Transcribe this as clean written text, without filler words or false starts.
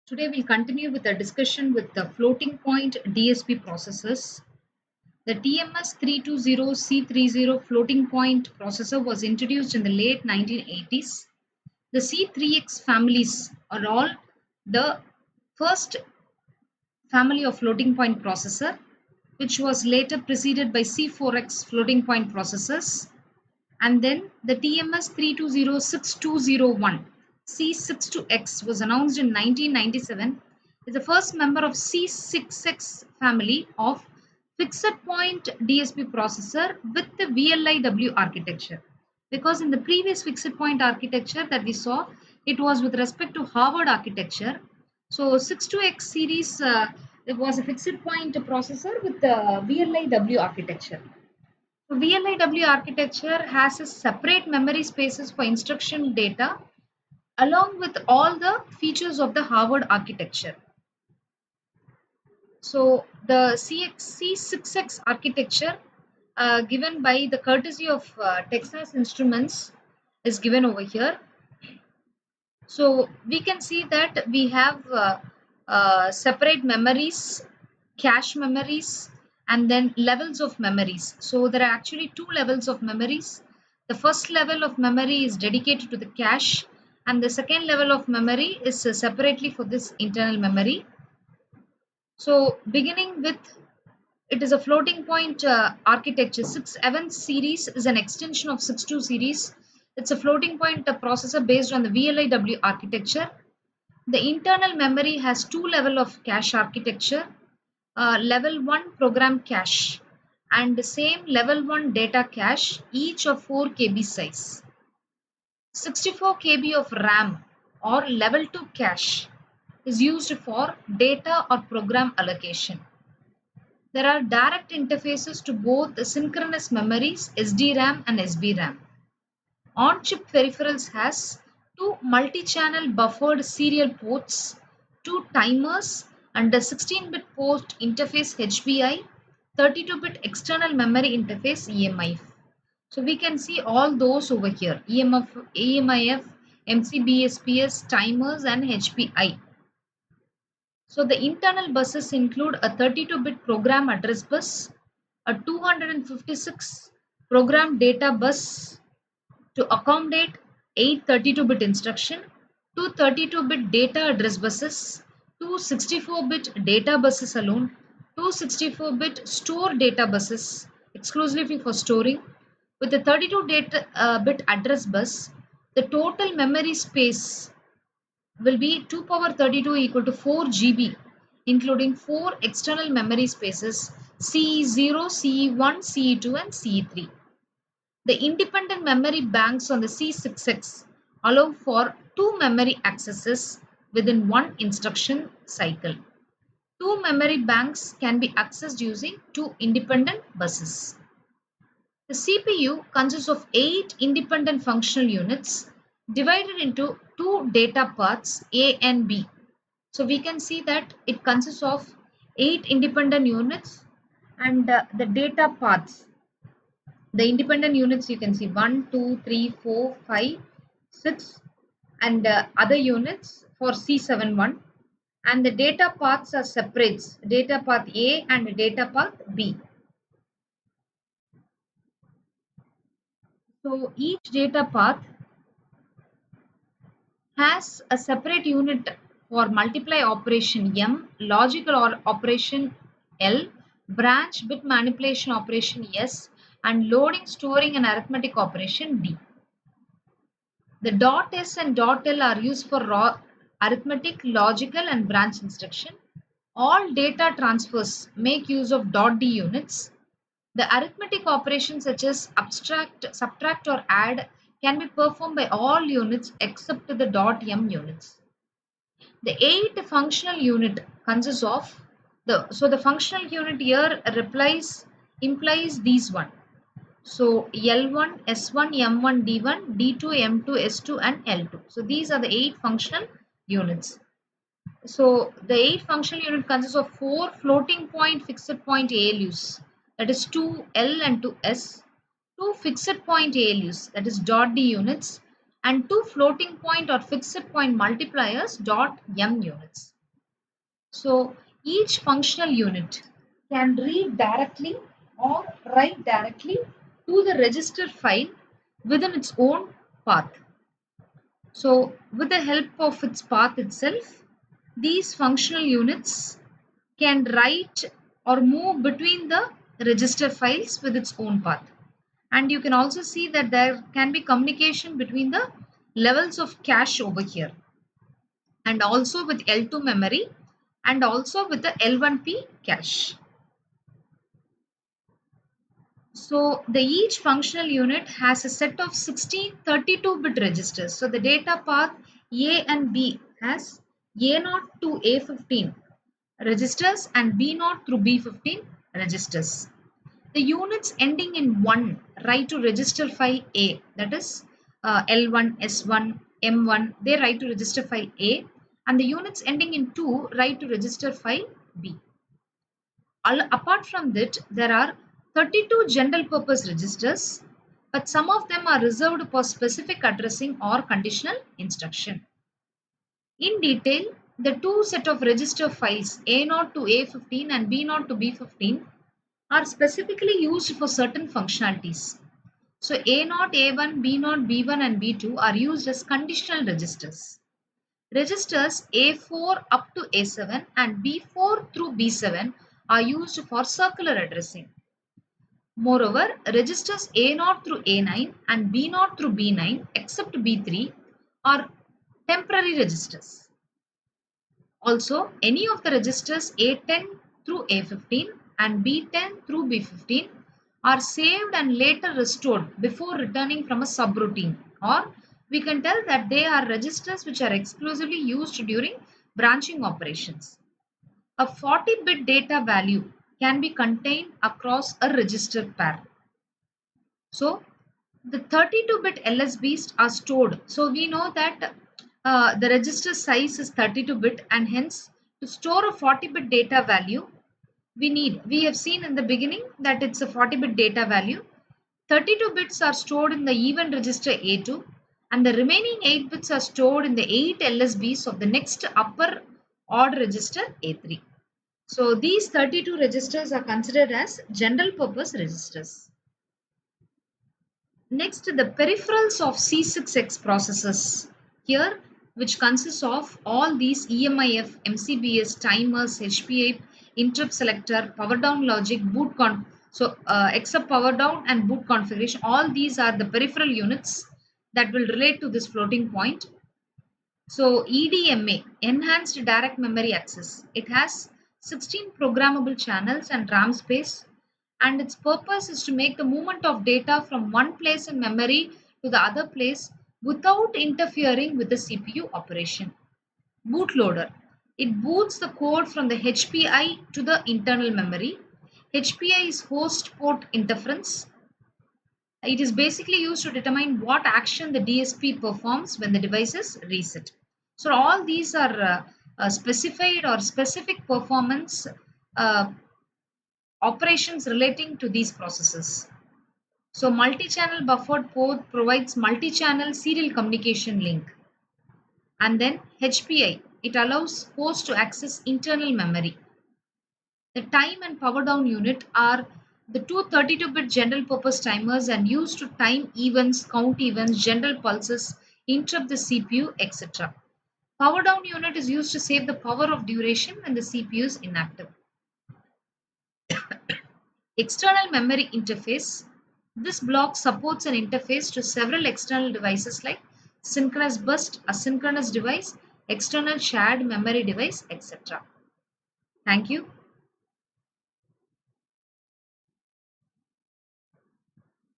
Today we'll continue with the discussion with the floating point DSP processors. The TMS320C30 floating point processor was introduced in the late 1980s. The C3X families are all the first family of floating point processor, which was later preceded by C4X floating point processors. And then the TMS3206201 C62X was announced in 1997 is the first member of C6X family of fixed point DSP processor with the VLIW architecture. Because in the previous fixed point architecture that we saw, it was with respect to Harvard architecture. So 62X series it was a fixed point processor with the VLIW architecture. VLIW architecture has a separate memory spaces for instruction data along with all the features of the Harvard architecture. So the C6X architecture given by the courtesy of Texas Instruments is given over here. So we can see that we have separate memories, cache memories, and then levels of memories. So there are actually two levels of memories. The first level of memory is dedicated to the cache, and the second level of memory is separately for this internal memory. So beginning with it is a floating point architecture. 6.7 series is an extension of 6.2 series. It's a floating point processor based on the VLIW architecture. The internal memory has two levels of cache architecture. Level 1 program cache and the same level 1 data cache, each of 4 KB size. 64 KB of RAM or level 2 cache is used for data or program allocation. There are direct interfaces to both the synchronous memories SDRAM and SBRAM. On-chip peripherals has two multi-channel buffered serial ports, two timers, and a 16-bit port interface HBI, 32-bit external memory interface EMIF. So we can see all those over here: EMIF, MCBSPS, timers, and HBI. So the internal buses include a 32-bit program address bus, a 256 program data bus to accommodate 8 32-bit instruction, two 32-bit data address buses, two 64-bit data buses alone, two 64-bit store data buses exclusively for storing. With the 32-bit address bus, the total memory space will be 2 power 32 equal to 4 GB, including 4 external memory spaces CE0, CE1, CE2 and CE3. The independent memory banks on the C6X allow for 2 memory accesses within one instruction cycle. 2 memory banks can be accessed using 2 independent buses. The CPU consists of 8 independent functional units divided into 2 data paths A and B. So we can see that it consists of 8 independent units and the data paths. The independent units you can see 1, 2, 3, 4, 5, 6 and other units for C71, and the data paths are separates, data path A and data path B. So each data path has a separate unit for multiply operation M, logical or operation L, branch bit manipulation operation S, and loading, storing, and arithmetic operation D. The dot S and dot L are used for raw arithmetic, logical, and branch instruction. All data transfers make use of dot D units. The arithmetic operations such as abstract, subtract, or add can be performed by all units except the dot M units. The 8 functional unit consists of the functional unit here implies these one. So L1, S1, M1, D1, D2, M2, S2 and L2. So these are the 8 functional units. So the 8 functional unit consists of 4 floating point fixed point ALUs, that is 2L and 2S, 2 fixed point ALUs, that is dot D units, and 2 floating point or fixed point multipliers dot M units. So each functional unit can read directly or write directly to the register file within its own path. So with the help of its path itself, these functional units can write or move between the register files with its own path. And you can also see that there can be communication between the levels of cache over here, and also with L2 memory, and also with the L1P cache. So the each functional unit has a set of 16 32-bit registers. So the data path A and B has A0 to A15 registers and B0 through B15 registers. The units ending in 1 write to register file A, that is L1, S1, M1, they write to register file A, and the units ending in 2 write to register file B. Apart from that, there are 32 general purpose registers, but some of them are reserved for specific addressing or conditional instruction. In detail, the two set of register files A0 to A15 and B0 to B15 are specifically used for certain functionalities. So A0, A1, B0, B1 and B2 are used as conditional registers. Registers A4 up to A7 and B4 through B7 are used for circular addressing. Moreover, registers A0 through A9 and B0 through B9 except B3 are temporary registers. Also, any of the registers A10 through A15 and B10 through B15 are saved and later restored before returning from a subroutine, or we can tell that they are registers which are exclusively used during branching operations. A 40-bit data value can be contained across a register pair. So the 32-bit LSBs are stored. So we know that the register size is 32-bit, and hence to store a 40-bit data value, we have seen in the beginning that it's a 40-bit data value. 32 bits are stored in the even register A2, and the remaining 8 bits are stored in the 8 LSBs of the next upper odd register A3. So these 32 registers are considered as general purpose registers. Next, the peripherals of C6X processors here, which consists of all these EMIF, MCBS, timers, HPI, interrupt selector, power down logic, boot con. So except power down and boot configuration, all these are the peripheral units that will relate to this floating point. So EDMA, Enhanced Direct Memory Access, it has 16 programmable channels and RAM space, and its purpose is to make the movement of data from one place in memory to the other place without interfering with the CPU operation. Bootloader, it boots the code from the HPI to the internal memory. HPI is host port interference. It is basically used to determine what action the DSP performs when the device is reset. So all these are specified or specific performance uh, operations relating to these processes. So multi-channel buffered port provides multi-channel serial communication link. And then HPI, it allows host to access internal memory. The time and power down unit are the two 32-bit general purpose timers and used to time events, count events, general pulses, interrupt the CPU, etc. Power down unit is used to save the power of duration when the CPU is inactive. External memory interface. This block supports an interface to several external devices like synchronous bus, asynchronous device, external shared memory device, etc. Thank you.